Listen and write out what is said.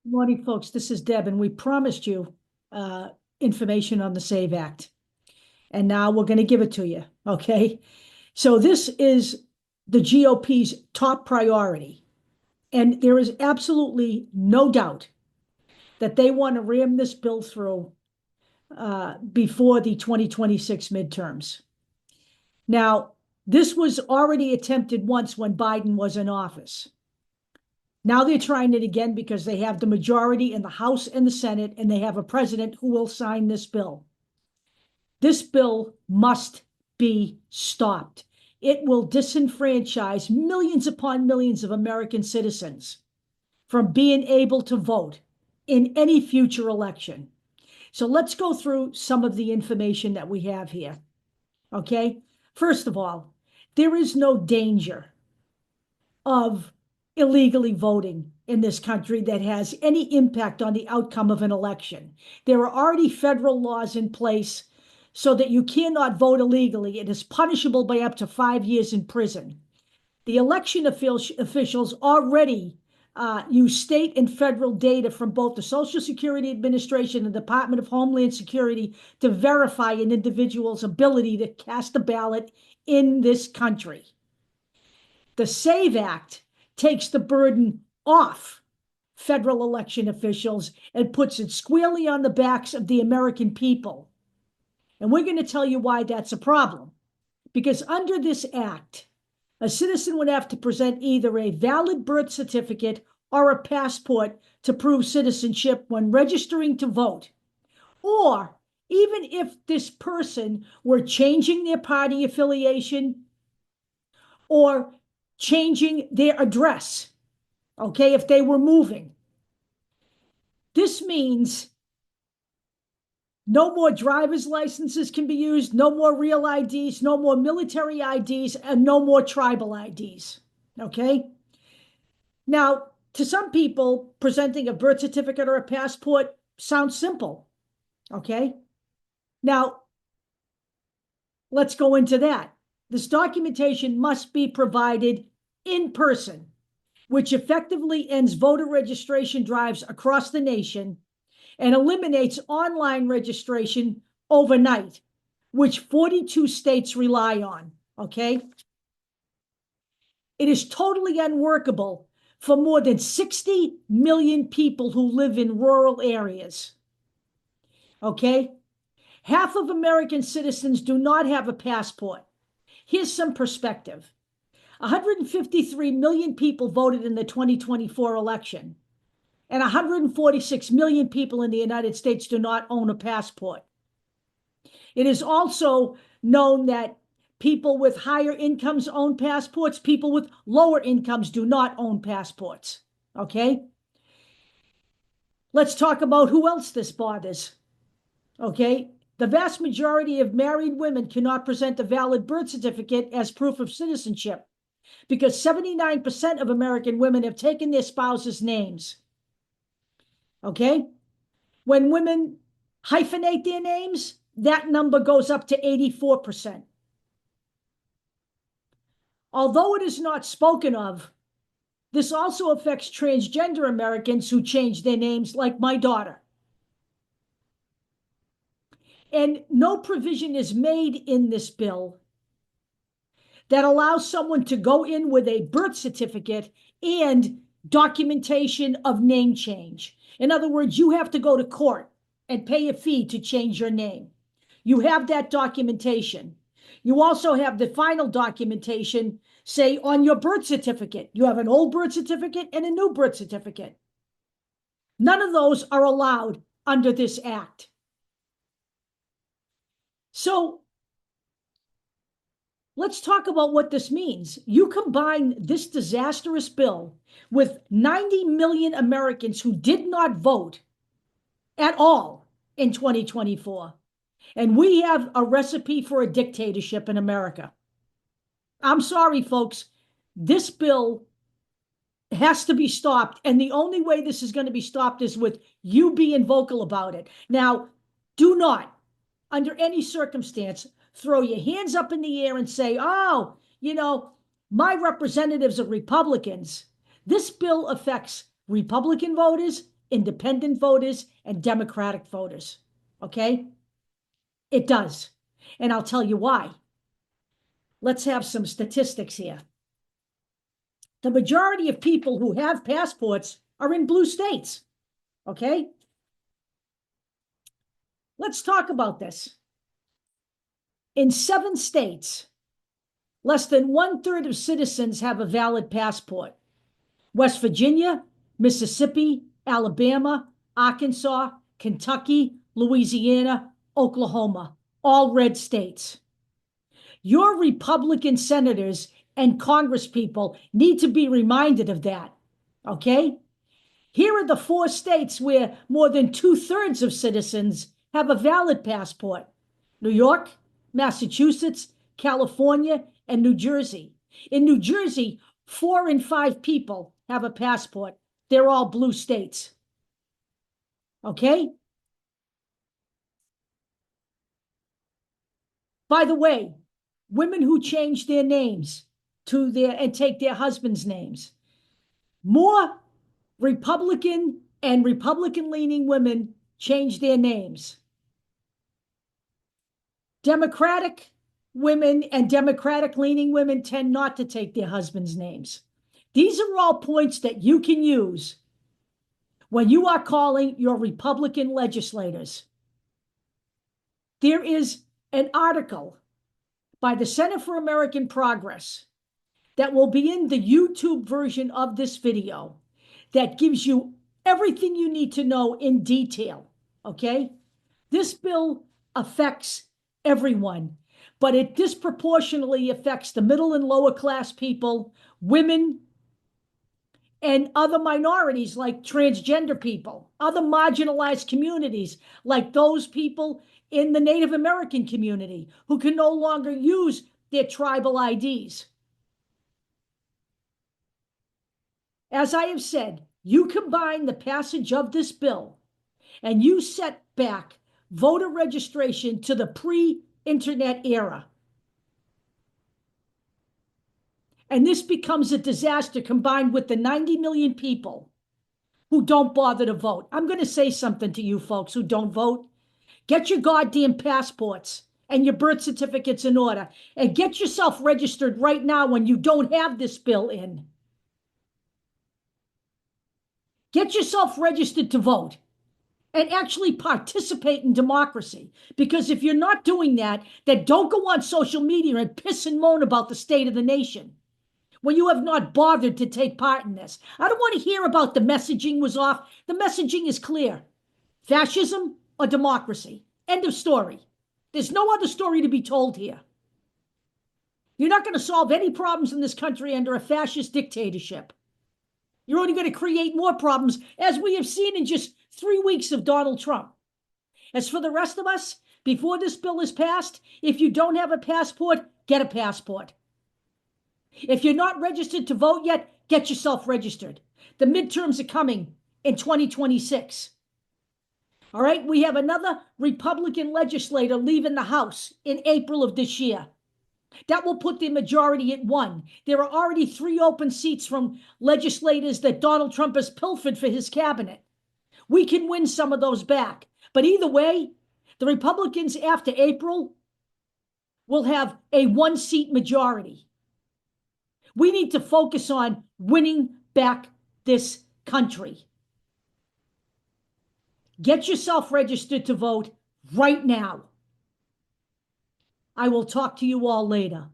Good morning, folks. This is Deb, and we promised you information on the SAVE Act. And now we're going to give it to you, okay? So this is the GOP's top priority. And there is absolutely no doubt that they want to ram this bill through before the 2026 midterms. Now, this was already attempted once when Biden was in office. Now they're trying it again because they have the majority in the House and the Senate, and they have a president who will sign this bill. This bill must be stopped. It will disenfranchise millions upon millions of American citizens from being able to vote in any future election. So let's go through some of the information that we have here. Okay? First of all, there is no danger of illegally voting in this country that has any impact on the outcome of an election. There are already federal laws in place so that you cannot vote illegally. It is punishable by up to 5 years in prison. The election officials already use state and federal data from both the Social Security Administration and the Department of Homeland Security to verify an individual's ability to cast a ballot in this country. The SAVE Act takes the burden off federal election officials and puts it squarely on the backs of the American people. And we're going to tell you why that's a problem. Because under this act, a citizen would have to present either a valid birth certificate or a passport to prove citizenship when registering to vote. Or even if this person were changing their party affiliation or changing their address, okay, if they were moving. This means no more driver's licenses can be used, no more real IDs, no more military IDs, and no more tribal IDs, okay? Now, to some people, presenting a birth certificate or a passport sounds simple, okay? Now, let's go into that. This documentation must be provided in person, which effectively ends voter registration drives across the nation and eliminates online registration overnight, which 42 states rely on, okay? It is totally unworkable for more than 60 million people who live in rural areas, okay? Half of American citizens do not have a passport. Here's some perspective. 153 million people voted in the 2024 election, and 146 million people in the United States do not own a passport. It is also known that people with higher incomes own passports. People with lower incomes do not own passports, okay? Let's talk about who else this bothers, okay? The vast majority of married women cannot present a valid birth certificate as proof of citizenship because 79% of American women have taken their spouses' names. Okay? When women hyphenate their names, that number goes up to 84%. Although it is not spoken of, this also affects transgender Americans who change their names, like my daughter. And no provision is made in this bill that allows someone to go in with a birth certificate and documentation of name change. In other words, you have to go to court and pay a fee to change your name. You have that documentation. You also have the final documentation, say, on your birth certificate. You have an old birth certificate and a new birth certificate. None of those are allowed under this act. So let's talk about what this means. You combine this disastrous bill with 90 million Americans who did not vote at all in 2024, and we have a recipe for a dictatorship in America. I'm sorry, folks. This bill has to be stopped, and the only way this is going to be stopped is with you being vocal about it. Now, do not, under any circumstance, throw your hands up in the air and say, oh, you know, my representatives are Republicans. This bill affects Republican voters independent voters and Democratic voters. Okay? It does. And I'll tell you why. Let's have some statistics here. The majority of people who have passports are in blue states. Okay? Let's talk about this. In 7 states, less than 1/3 of citizens have a valid passport. West Virginia, Mississippi, Alabama, Arkansas, Kentucky, Louisiana, Oklahoma, all red states. Your Republican senators and congresspeople need to be reminded of that, okay? Here are the 4 states where more than 2/3 of citizens have a valid passport: New York, Massachusetts, California, and New Jersey. In New Jersey, 4 in 5 people have a passport. They're all blue states. Okay? By the way, women who change their names and take their husbands' names, more Republican and Republican-leaning women change their names. Democratic women and Democratic-leaning women tend not to take their husbands' names. These are all points that you can use when you are calling your Republican legislators. There is an article by the Center for American Progress that will be in the YouTube version of this video that gives you everything you need to know in detail, okay? This bill affects everyone, but it disproportionately affects the middle and lower class people, women, and other minorities like transgender people, other marginalized communities like those people in the Native American community who can no longer use their tribal IDs. As I have said, you combine the passage of this bill and you set back voter registration to the pre-internet era. And this becomes a disaster combined with the 90 million people who don't bother to vote. I'm going to say something to you folks who don't vote. Get your goddamn passports and your birth certificates in order and get yourself registered right now when you don't have this bill in. Get yourself registered to vote and actually participate in democracy. Because if you're not doing that, then don't go on social media and piss and moan about the state of the nation when you have not bothered to take part in this. I don't want to hear about the messaging was off. The messaging is clear. Fascism or democracy. End of story. There's no other story to be told here. You're not going to solve any problems in this country under a fascist dictatorship. You're only going to create more problems, as we have seen in just 3 weeks of Donald Trump. As for the rest of us, before this bill is passed, if you don't have a passport, get a passport. If you're not registered to vote yet, get yourself registered. The midterms are coming in 2026. All right, we have another Republican legislator leaving the House in April of this year. That will put the majority at 1. There are already 3 open seats from legislators that Donald Trump has pilfered for his cabinet. We can win some of those back. But either way, the Republicans after April will have a 1-seat majority. We need to focus on winning back this country. Get yourself registered to vote right now. I will talk to you all later.